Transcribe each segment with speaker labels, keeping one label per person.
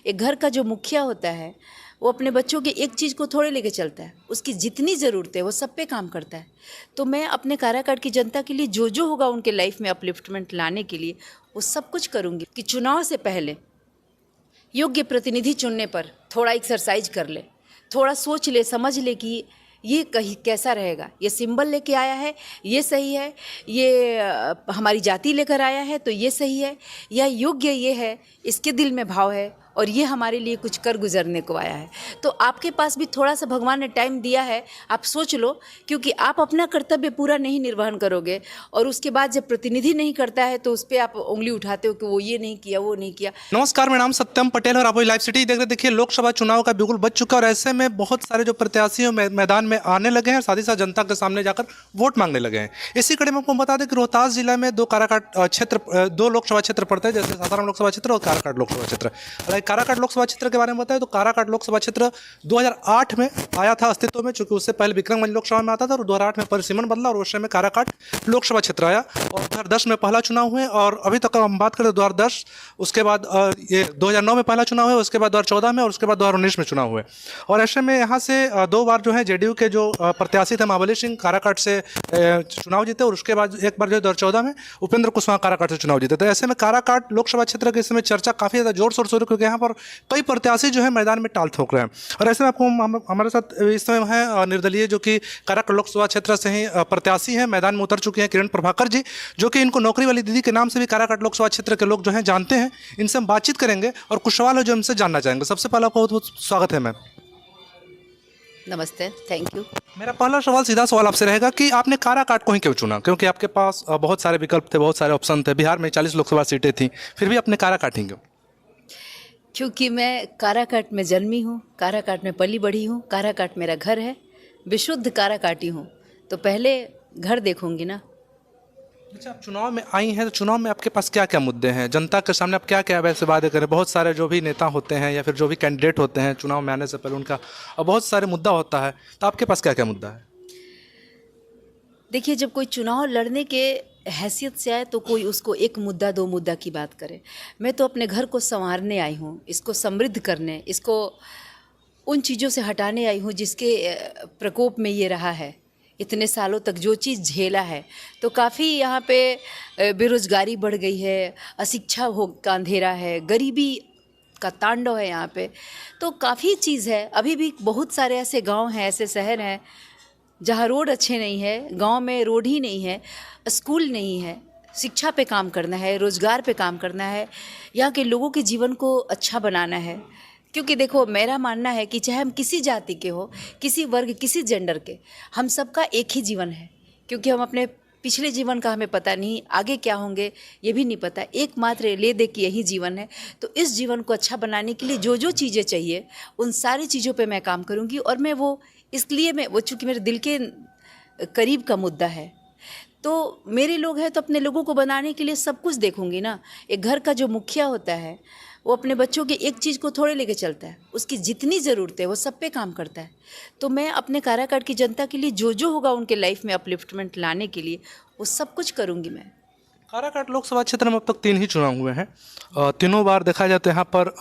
Speaker 1: एक घर का जो मुखिया होता है वो अपने बच्चों के एक चीज़ को थोड़े लेके चलता है, उसकी जितनी ज़रूरत है वो सब पे काम करता है। तो मैं अपने काराकाट की जनता के लिए जो जो होगा उनके लाइफ में अपलिफ्टमेंट लाने के लिए वो सब कुछ करूँगी कि चुनाव से पहले योग्य प्रतिनिधि चुनने पर थोड़ा एक्सरसाइज कर ले, थोड़ा सोच ले, समझ ले कि ये कहीं कैसा रहेगा, ये सिंबल लेके आया है ये सही है, ये हमारी जाति लेकर आया है तो ये सही है, या योग्य ये है, इसके दिल में भाव है और ये हमारे लिए कुछ कर गुजरने को आया है। तो आपके पास भी थोड़ा सा भगवान ने टाइम दिया है, आप सोच लो, क्योंकि आप अपना कर्तव्य पूरा नहीं निर्वहन करोगे और उसके बाद जब प्रतिनिधि नहीं करता है तो उस पर आप उंगली उठाते हो कि वो ये नहीं किया, वो नहीं किया।
Speaker 2: नमस्कार, मेरा नाम सत्यम पटेल और आप वही लाइव सिटी देख रहे। देखिए, लोकसभा चुनाव का बिल्कुल बच चुका और ऐसे में बहुत सारे जो प्रत्याशी हैं मैदान में आने लगे हैं, साथ ही साथ जनता के सामने जाकर वोट मांगने लगे हैं। इसी कड़ी में आपको बता दें कि रोहतास जिला में दो लोकसभा क्षेत्र पड़ते हैं, जैसे सासाराम लोकसभा क्षेत्र और काराकाट लोकसभा क्षेत्र। काराकाट लोकसभा क्षेत्र के बारे में बताएं तो काराकाट लोकसभा क्षेत्र 2008 में आया था अस्तित्व में, चूंकि उससे पहले विक्रमगंज लोकसभा में आता था और 2008 में परिसीमन बदला और उस समय काराकाट लोकसभा क्षेत्र आया और 2010 में पहला चुनाव हुए। और अभी तक हम बात करें 2010, उसके बाद ये 2009 में पहला चुनाव हुआ, उसके बाद 2014 में और उसके बाद 2019 में चुनाव हुए। और ऐसे में यहाँ से 2 बार जो है जेडीयू के जो प्रत्याशी थे महाबली सिंह काराकाट से चुनाव जीते और उसके बाद एक बार जो 2014 में उपेंद्र कुशवाहा काराकाट से चुनाव जीते। तो ऐसे में काराकाट लोकसभा क्षेत्र के इस समय चर्चा काफ़ी ज़्यादा जोर शोर से हो रही है, क्योंकि यहाँ पर कई प्रत्याशी जो है मैदान में टाल ठोक रहे हैं। और ऐसे में आपको हमारे साथ इस समय है निर्दलीय जो कि काराकाट लोकसभा क्षेत्र से ही प्रत्याशी हैं, मैदान में उतर चुके हैं, किरण प्रभाकर जी, जो कि इनको नौकरी वाली दीदी के नाम से भी काराकाट लोकसभा क्षेत्र के लोग जो हैं जानते हैं। इनसे हम बातचीत करेंगे और कुछ सवाल है जो हमसे जानना चाहेंगे। सबसे पहले आपका बहुत बहुत स्वागत है मैम।
Speaker 1: नमस्ते, थैंक यू।
Speaker 2: मेरा पहला सवाल, सीधा सवाल आपसे रहेगा कि आपने काराकाट को ही क्यों चुना? क्योंकि आपके पास बहुत सारे विकल्प थे, बहुत सारे ऑप्शन थे, बिहार में 40 लोकसभा सीटें थी, फिर भी आपने काराकाट ही क्यों?
Speaker 1: क्योंकि मैं काराकाट में जन्मी हूँ, काराकाट में पली बढ़ी हूँ, काराकाट मेरा घर है, विशुद्ध काराकाटी हूँ, तो पहले घर देखूंगी ना।
Speaker 2: अच्छा, आप चुनाव में आई हैं तो चुनाव में आपके पास क्या क्या मुद्दे हैं? जनता के सामने आप क्या क्या वैसे वादे करें? बहुत सारे जो भी नेता होते हैं या फिर जो भी कैंडिडेट होते हैं चुनाव में आने से पहले उनका बहुत सारे मुद्दा होता है, तो आपके पास क्या क्या मुद्दा है?
Speaker 1: देखिए, जब कोई चुनाव लड़ने के हैसियत से आए तो कोई उसको एक मुद्दा 2 मुद्दा की बात करे। मैं तो अपने घर को संवारने आई हूँ, इसको समृद्ध करने, इसको उन चीज़ों से हटाने आई हूँ जिसके प्रकोप में ये रहा है इतने सालों तक, जो चीज़ झेला है। तो काफ़ी यहाँ पे बेरोज़गारी बढ़ गई है, अशिक्षा का अंधेरा है, गरीबी का तांडव है यहाँ पे, तो काफ़ी चीज़ है। अभी भी बहुत सारे ऐसे गांव हैं, ऐसे शहर हैं जहाँ रोड अच्छे नहीं है, गांव में रोड ही नहीं है, स्कूल नहीं है। शिक्षा पे काम करना है, रोज़गार पे काम करना है, यहाँ के लोगों के जीवन को अच्छा बनाना है। क्योंकि देखो, मेरा मानना है कि चाहे हम किसी जाति के हो, किसी वर्ग, किसी जेंडर के, हम सबका एक ही जीवन है। क्योंकि हम अपने पिछले जीवन का हमें पता नहीं, आगे क्या होंगे ये भी नहीं पता, एकमात्र ले दे कि यही जीवन है। तो इस जीवन को अच्छा बनाने के लिए जो जो चीज़ें चाहिए उन सारी चीज़ों पे मैं काम करूँगी। और मैं वो इसलिए मैं वो चूँकि मेरे दिल के करीब का मुद्दा है, तो मेरे लोग हैं तो अपने लोगों को बनाने के लिए सब कुछ देखूंगी ना। एक घर का जो मुखिया होता है वो अपने बच्चों के एक चीज़ को थोड़े लेके चलता है, उसकी जितनी ज़रूरत है वो सब पे काम करता है। तो मैं अपने काराकाट की जनता के लिए जो जो होगा उनके लाइफ में अपलिफ्टमेंट लाने के लिए वो सब कुछ करूँगी मैं।
Speaker 2: काराकाट लोकसभा क्षेत्र में अब तक 3 ही चुनाव हुए हैं। तीनों बार देखा जाए तो यहाँ पर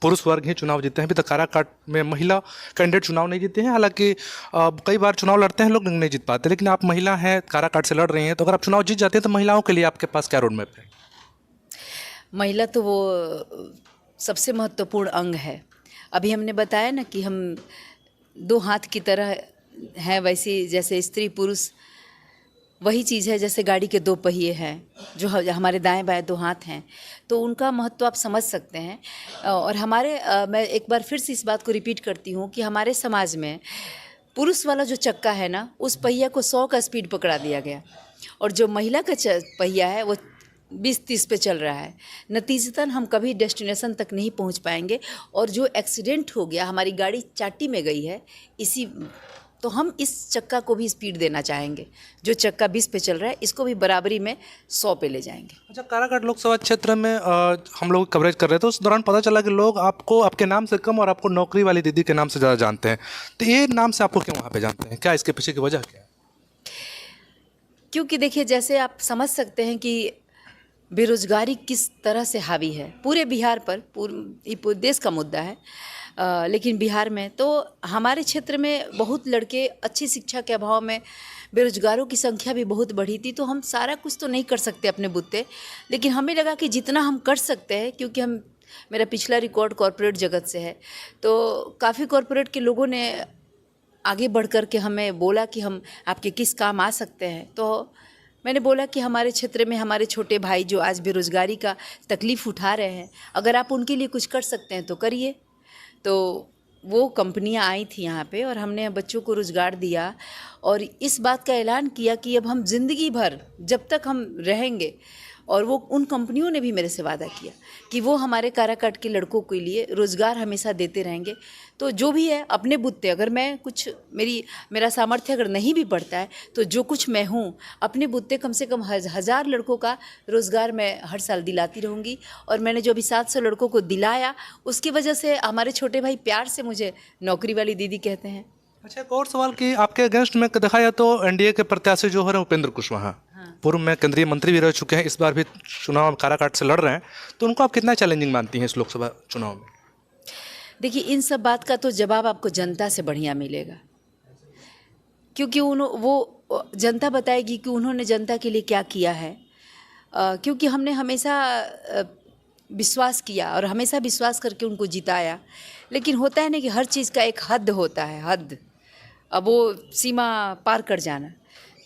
Speaker 2: पुरुष वर्ग ही चुनाव जीते हैं। अभी तक काराकाट में महिला कैंडिडेट चुनाव नहीं जीते हैं। हालांकि कई बार चुनाव लड़ते हैं लोग, नहीं जीत पाते, लेकिन आप महिला हैं, काराकाट से लड़ रही हैं, तो अगर आप चुनाव जीत जाते हैं तो महिलाओं के लिए आपके पास क्या रोड मैप है?
Speaker 1: महिला तो वो सबसे महत्वपूर्ण अंग है। अभी हमने बताया ना कि हम 2 हाथ की तरह हैं, वैसी जैसे स्त्री पुरुष वही चीज़ है, जैसे गाड़ी के 2 पहिए हैं, जो हमारे दाएं बाएं 2 हाथ हैं, तो उनका महत्व आप समझ सकते हैं। और हमारे मैं एक बार फिर से इस बात को रिपीट करती हूँ कि हमारे समाज में पुरुष वाला जो चक्का है ना, उस पहिया को 100 का स्पीड पकड़ा दिया गया, और जो महिला का पहिया है वो 20-30 पे चल रहा है। नतीजतन हम कभी डेस्टिनेशन तक नहीं पहुंच पाएंगे। और जो एक्सीडेंट हो गया, हमारी गाड़ी चाटी में गई है, तो हम इस चक्का को भी स्पीड देना चाहेंगे। जो चक्का 20 पे चल रहा है इसको भी बराबरी में 100 पे ले जाएंगे।
Speaker 2: अच्छा, काराकाट लोकसभा क्षेत्र में हम लोग कवरेज कर रहे थे, उस दौरान पता चला कि लोग आपको आपके नाम से कम और आपको नौकरी वाली दीदी के नाम से ज़्यादा जानते हैं। तो ये नाम से आपको क्यों वहाँ पे जानते हैं? क्या इसके पीछे की वजह क्या है?
Speaker 1: क्योंकि देखिए, जैसे आप समझ सकते हैं कि बेरोजगारी किस तरह से हावी है पूरे बिहार पर, पूरे देश का मुद्दा है, लेकिन बिहार में तो हमारे क्षेत्र में बहुत लड़के अच्छी शिक्षा के अभाव में बेरोजगारों की संख्या भी बहुत बढ़ी थी। तो हम सारा कुछ तो नहीं कर सकते अपने बुत्ते, लेकिन हमें लगा कि जितना हम कर सकते हैं, क्योंकि मेरा पिछला रिकॉर्ड कॉरपोरेट जगत से है, तो काफ़ी कॉरपोरेट के लोगों ने आगे बढ़ कर के हमें बोला कि हम आपके किस काम आ सकते हैं। तो मैंने बोला कि हमारे क्षेत्र में हमारे छोटे भाई जो आज बेरोज़गारी का तकलीफ़ उठा रहे हैं, अगर आप उनके लिए कुछ कर सकते हैं तो करिए। तो वो कंपनियां आई थी यहाँ पे और हमने बच्चों को रोज़गार दिया और इस बात का ऐलान किया कि अब हम ज़िंदगी भर जब तक हम रहेंगे, और वो उन कंपनियों ने भी मेरे से वादा किया कि वो हमारे काराकाट के लड़कों के लिए रोज़गार हमेशा देते रहेंगे। तो जो भी है अपने बुत्ते, अगर मैं कुछ मेरा सामर्थ्य अगर नहीं भी बढ़ता है तो जो कुछ मैं हूँ अपने बुत्ते कम से कम 1000 लड़कों का रोज़गार मैं हर साल दिलाती रहूँगी। और मैंने जो अभी 700 लड़कों को दिलाया उसकी वजह से हमारे छोटे भाई प्यार से मुझे नौकरी वाली दीदी कहते हैं।
Speaker 2: अच्छा, एक और सवाल कि आपके अगेंस्ट में देखा जाए तो एनडीए के प्रत्याशी जो हो रहे हैं उपेंद्र कुशवाहा, पूर्व में केंद्रीय मंत्री भी रह चुके हैं, इस बार भी चुनाव काराकाट से लड़ रहे हैं, तो उनको आप कितना चैलेंजिंग मानती हैं इस लोकसभा चुनाव में?
Speaker 1: देखिए, इन सब बात का तो जवाब आपको जनता से बढ़िया मिलेगा, क्योंकि वो जनता बताएगी कि उन्होंने जनता के लिए क्या किया है। क्योंकि हमने हमेशा विश्वास किया और हमेशा विश्वास करके उनको जिताया, लेकिन होता है ना कि हर चीज़ का एक हद होता है, हद, अब वो सीमा पार कर जाना,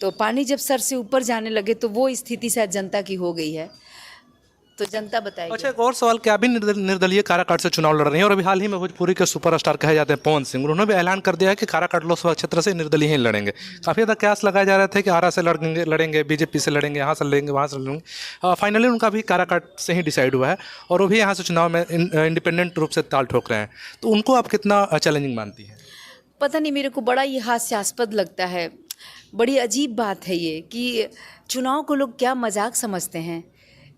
Speaker 1: तो पानी जब सर से ऊपर जाने लगे तो वो स्थिति शायद जनता की हो गई है, तो जनता बताएगी।
Speaker 2: अच्छा, एक और सवाल, क्या अभी निर्दलीय काराकाट से चुनाव लड़ रही हैं और अभी हाल ही में भोजपुरी के सुपरस्टार कहे जाते हैं पवन सिंह, उन्होंने भी ऐलान कर दिया है कि काराकाट लोकसभा क्षेत्र से निर्दलीय ही लड़ेंगे। काफ़ी ज़्यादा कयास लगाए जा रहे थे कि आरा से लड़ेंगे, बीजेपी से लड़ेंगे, यहाँ से लड़ेंगे, वहाँ से लड़ेंगे। फाइनली उनका भी काराकाट से ही डिसाइड हुआ है और वो भी यहाँ से चुनाव में इंडिपेंडेंट रूप से ताल ठोक रहे हैं, तो उनको आप कितना चैलेंजिंग मानती हैं?
Speaker 1: पता नहीं, मेरे को बड़ा ये हास्यास्पद लगता है, बड़ी अजीब बात है ये कि चुनाव को लोग क्या मजाक समझते हैं।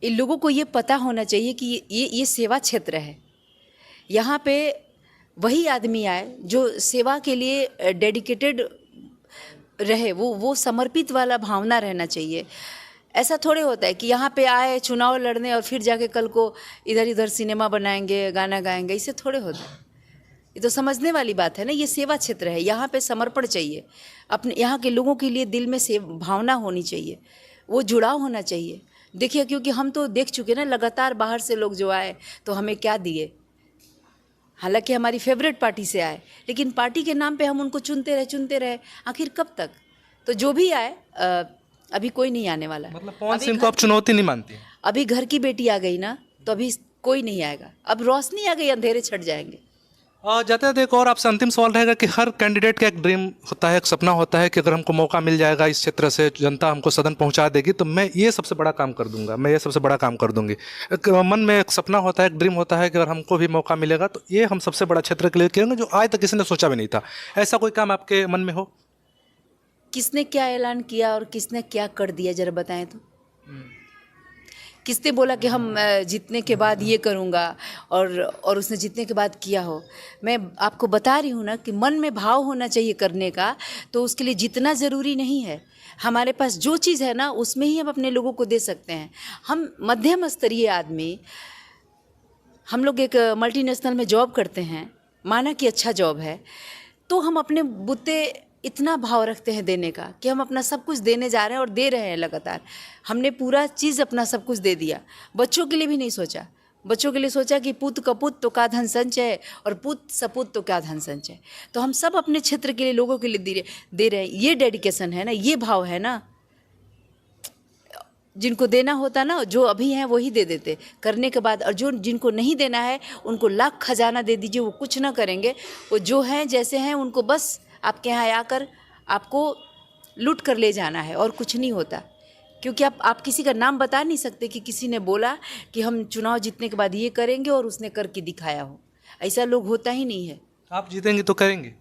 Speaker 1: इन लोगों को ये पता होना चाहिए कि ये सेवा क्षेत्र है, यहाँ पे वही आदमी आए जो सेवा के लिए डेडिकेटेड रहे, वो समर्पित वाला भावना रहना चाहिए। ऐसा थोड़े होता है कि यहाँ पे आए चुनाव लड़ने और फिर जाके कल को इधर इधर सिनेमा बनाएंगे, गाना गाएंगे, इससे थोड़े होता है। ये तो समझने वाली बात है ना, ये सेवा क्षेत्र है, यहाँ पे समर्पण चाहिए, अपने यहाँ के लोगों के लिए दिल में भावना होनी चाहिए, वो जुड़ाव होना चाहिए। देखिए, क्योंकि हम तो देख चुके ना, लगातार बाहर से लोग जो आए तो हमें क्या दिए, हालांकि हमारी फेवरेट पार्टी से आए, लेकिन पार्टी के नाम पे हम उनको चुनते रहे, आखिर कब तक? तो जो भी आए, अभी कोई नहीं आने वाला।
Speaker 2: मतलब पवन सिंह को आप चुनौती नहीं मानती?
Speaker 1: अभी घर की बेटी आ गई ना, तो अभी कोई नहीं आएगा, अब रोशनी आ गई, अंधेरे छट जाएंगे।
Speaker 2: जाते जाते एक और आपसे अंतिम सवाल रहेगा कि हर कैंडिडेट का एक ड्रीम होता है, एक सपना होता है कि अगर हमको मौका मिल जाएगा इस क्षेत्र से, जनता हमको सदन पहुंचा देगी तो मैं ये सबसे बड़ा काम कर दूंगा, मैं ये सबसे बड़ा काम कर दूंगी। एक मन में एक सपना होता है, एक ड्रीम होता है कि अगर हमको भी मौका मिलेगा तो ये हम सबसे बड़ा क्षेत्र के लिए करेंगे जो आज तक किसी ने सोचा भी नहीं था। ऐसा कोई काम आपके मन में हो?
Speaker 1: किसने क्या ऐलान किया और किसने क्या कर दिया, जरा बताएं तो। किसने बोला कि हम जीतने के बाद ये करूँगा और उसने जीतने के बाद किया हो? मैं आपको बता रही हूँ ना कि मन में भाव होना चाहिए करने का, तो उसके लिए जीतना ज़रूरी नहीं है। हमारे पास जो चीज़ है ना, उसमें ही हम अपने लोगों को दे सकते हैं। हम मध्यम स्तरीय आदमी, हम लोग एक मल्टीनेशनल में जॉब करते हैं, माना कि अच्छा जॉब है, तो हम अपने बुत्ते इतना भाव रखते हैं देने का कि हम अपना सब कुछ देने जा रहे हैं और दे रहे हैं लगातार। हमने पूरा चीज़ अपना सब कुछ दे दिया। बच्चों के लिए भी नहीं सोचा, बच्चों के लिए सोचा कि पुत कपुत तो का धन संचय और पुत सपुत तो क्या धन संचय। तो हम सब अपने क्षेत्र के लिए, लोगों के लिए दे रहे हैं। ये डेडिकेशन है ना, ये भाव है ना। जिनको देना होता ना, जो अभी हैं वही दे देते करने के बाद, और जो जिनको नहीं देना है उनको लाख खजाना दे दीजिए, वो कुछ ना करेंगे। वो जो हैं जैसे हैं उनको बस आपके यहाँ आकर आपको लूट कर ले जाना है और कुछ नहीं होता। क्योंकि आप किसी का नाम बता नहीं सकते कि किसी ने बोला कि हम चुनाव जीतने के बाद ये करेंगे और उसने करके दिखाया हो। ऐसा लोग होता ही नहीं है।
Speaker 2: आप जीतेंगे तो करेंगे?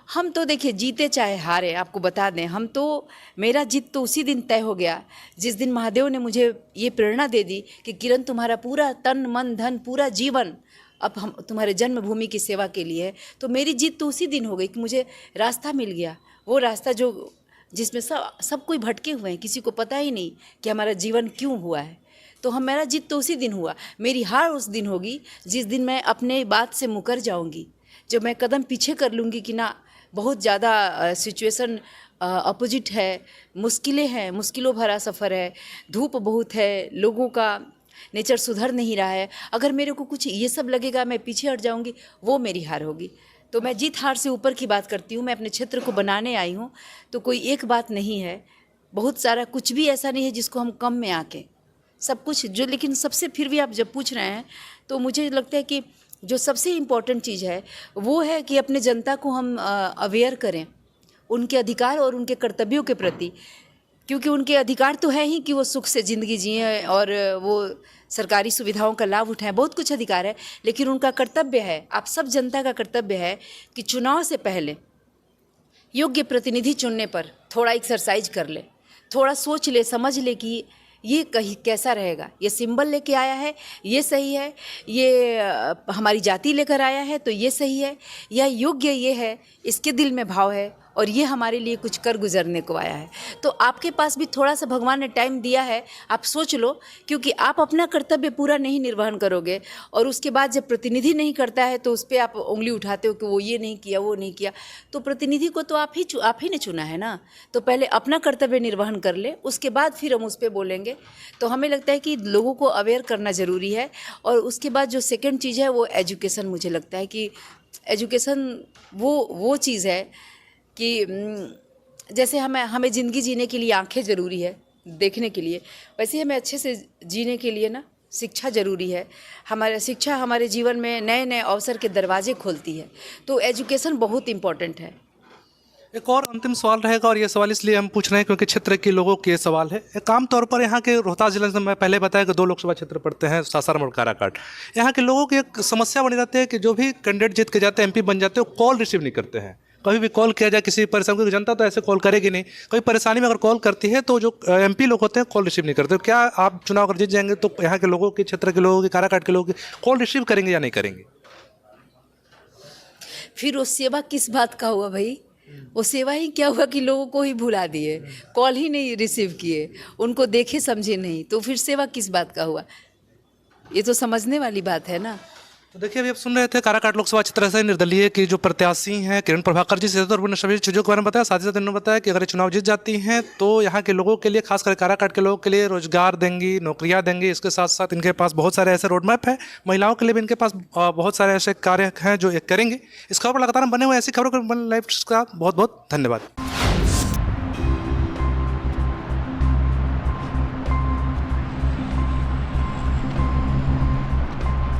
Speaker 1: हम तो देखिए, जीते चाहे हारे, आपको बता दें, हम तो, मेरा जीत तो उसी दिन तय हो गया जिस दिन महादेव ने मुझे ये प्रेरणा दे दी कि किरण, तुम्हारा पूरा तन मन धन पूरा जीवन अब हम तुम्हारे जन्मभूमि की सेवा के लिए है। तो मेरी जीत तो उसी दिन हो गई कि मुझे रास्ता मिल गया। वो रास्ता जो जिसमें सब कोई भटके हुए हैं, किसी को पता ही नहीं कि हमारा जीवन क्यों हुआ है। तो मेरा जीत तो उसी दिन हुआ, मेरी हार उस दिन होगी जिस दिन मैं अपने बात से मुकर जाऊंगी, जब मैं कदम पीछे कर लूँगी कि ना बहुत ज़्यादा सिचुएशन अपोजिट है, मुश्किलें हैं, मुश्किलों भरा सफ़र है, धूप बहुत है, लोगों का नेचर सुधर नहीं रहा है। अगर मेरे को कुछ ये सब लगेगा, मैं पीछे हट जाऊंगी, वो मेरी हार होगी। तो मैं जीत हार से ऊपर की बात करती हूँ। मैं अपने क्षेत्र को बनाने आई हूँ, तो कोई एक बात नहीं है, बहुत सारा कुछ भी ऐसा नहीं है जिसको हम कम में आके सब कुछ जो। लेकिन सबसे फिर भी आप जब पूछ रहे हैं तो मुझे लगता है कि जो सबसे इम्पॉर्टेंट चीज़ है वो है कि अपने जनता को हम अवेयर करें उनके अधिकार और उनके कर्तव्यों के प्रति, क्योंकि उनके अधिकार तो है ही कि वो सुख से ज़िंदगी जिएं और वो सरकारी सुविधाओं का लाभ उठाएं, बहुत कुछ अधिकार है। लेकिन उनका कर्तव्य है, आप सब जनता का कर्तव्य है कि चुनाव से पहले योग्य प्रतिनिधि चुनने पर थोड़ा एक्सरसाइज कर ले, थोड़ा सोच ले, समझ ले कि ये कहीं कैसा रहेगा, ये सिंबल लेके आया है ये सही है, ये हमारी जाति लेकर आया है तो ये सही है, या योग्य ये है, इसके दिल में भाव है और ये हमारे लिए कुछ कर गुजरने को आया है। तो आपके पास भी थोड़ा सा भगवान ने टाइम दिया है, आप सोच लो, क्योंकि आप अपना कर्तव्य पूरा नहीं निर्वहन करोगे और उसके बाद जब प्रतिनिधि नहीं करता है तो उस पर आप उंगली उठाते हो कि वो ये नहीं किया, वो नहीं किया। तो प्रतिनिधि को तो आप ही ने चुना है ना, तो पहले अपना कर्तव्य निर्वहन कर ले, उसके बाद फिर हम उस पर बोलेंगे। तो हमें लगता है कि लोगों को अवेयर करना ज़रूरी है। और उसके बाद जो सेकेंड चीज़ है वो एजुकेशन। मुझे लगता है कि एजुकेशन वो चीज़ है कि जैसे हमें ज़िंदगी जीने के लिए आंखें ज़रूरी है देखने के लिए, वैसे ही हमें अच्छे से जीने के लिए ना शिक्षा ज़रूरी है। शिक्षा हमारे जीवन में नए नए अवसर के दरवाजे खोलती है, तो एजुकेशन बहुत इम्पॉर्टेंट है।
Speaker 2: एक और अंतिम सवाल रहेगा, और ये सवाल इसलिए हम पूछ रहे हैं क्योंकि क्षेत्र के लोगों के ये सवाल है। एक आम तौर पर यहाँ के रोहतास जिले में मैं पहले बताया कि 2 लोकसभा क्षेत्र पड़ते हैं, सासाराम और काराकाट। यहाँ के लोगों की एक समस्या बनी रहती है कि जो भी कैंडिडेट जीत के जाते हैं, MP बन जाते हैं, वो कॉल रिसीव नहीं करते हैं। कभी भी कॉल किया जाए किसी परेशानी, क्योंकि जनता तो ऐसे कॉल करेगी नहीं, कोई परेशानी में अगर कॉल करती है तो जो MP लोग होते हैं कॉल रिसीव नहीं करते। क्या आप चुनाव अगर जीत जाएंगे तो यहाँ के लोगों के, क्षेत्र के लोगों के, काराकाट के लोगों की कॉल रिसीव करेंगे या नहीं करेंगे?
Speaker 1: फिर वो सेवा किस बात का हुआ भाई? वो सेवा ही क्या हुआ कि लोगों को ही भुला दिए, कॉल ही नहीं रिसीव किए, उनको देखे समझे नहीं, तो फिर सेवा किस बात का हुआ? ये तो समझने वाली बात है ना।
Speaker 2: तो देखिए, अभी आप सुन रहे थे काराकाट लोकसभा क्षेत्र से निर्दलीय की जो प्रत्याशी हैं किरण प्रभाकर जी से, तो सभी चीज़ों के बारे में बताया। साथ ही साथ इन्होंने बताया कि अगर ये चुनाव जीत जाती हैं तो यहाँ के लोगों के लिए, खासकर काराकाट के लोगों के लिए रोजगार देंगी, नौकरियाँ देंगी। इसके साथ साथ इनके पास बहुत सारे ऐसे रोड मैप है, महिलाओं के लिए भी इनके पास बहुत सारे ऐसे कार्य हैं जो ये करेंगे। इस खबर पर लगातार हम बने हुए ऐसी खबरों को लाइव का बहुत बहुत धन्यवाद।